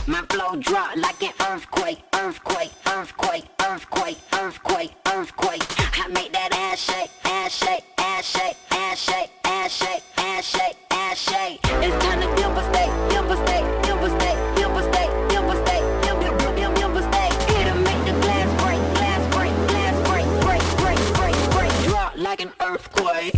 My flow drop like an earthquake, earthquake, earthquake, earthquake, earthquake, earthquake. I make that ass shake, ass shake, ass shake, ass shake, ass shake, ass shake, ass shake. It's time to devastate, devastate, devastate, devastate, devastate, devastate. It'll make the glass break, glass break, glass break, break, break, break, break. Drop like an earthquake.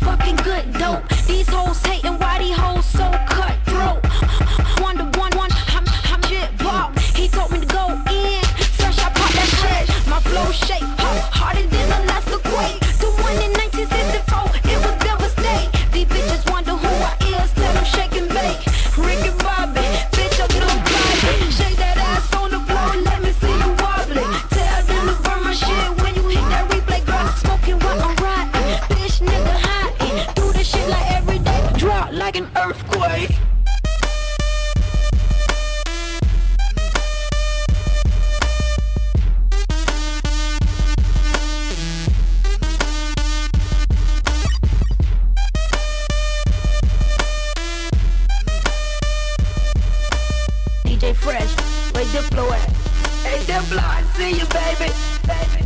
Fucking good dope. These hoes hating, why these hoes so cutthroat? Wonder, I'm shit bop. He told me to go in, fresh I pop that shit. My flow shape, harder than a Alaska quake. The one in 1964, it was devastate. These bitches wonder who I is, tell them shake and bake. Ricky Bobby, bitch I'm nobody. Shake that ass on the floor, let me see you wobbling. Tell them to burn my shit when you hit that replay, girl. Smoking while I'm riding, bitch nigga high. Do this shit like every day. Drop like an earthquake. DJ Fresh, where Diplo at? Hey Diplo, I see you, baby. Baby.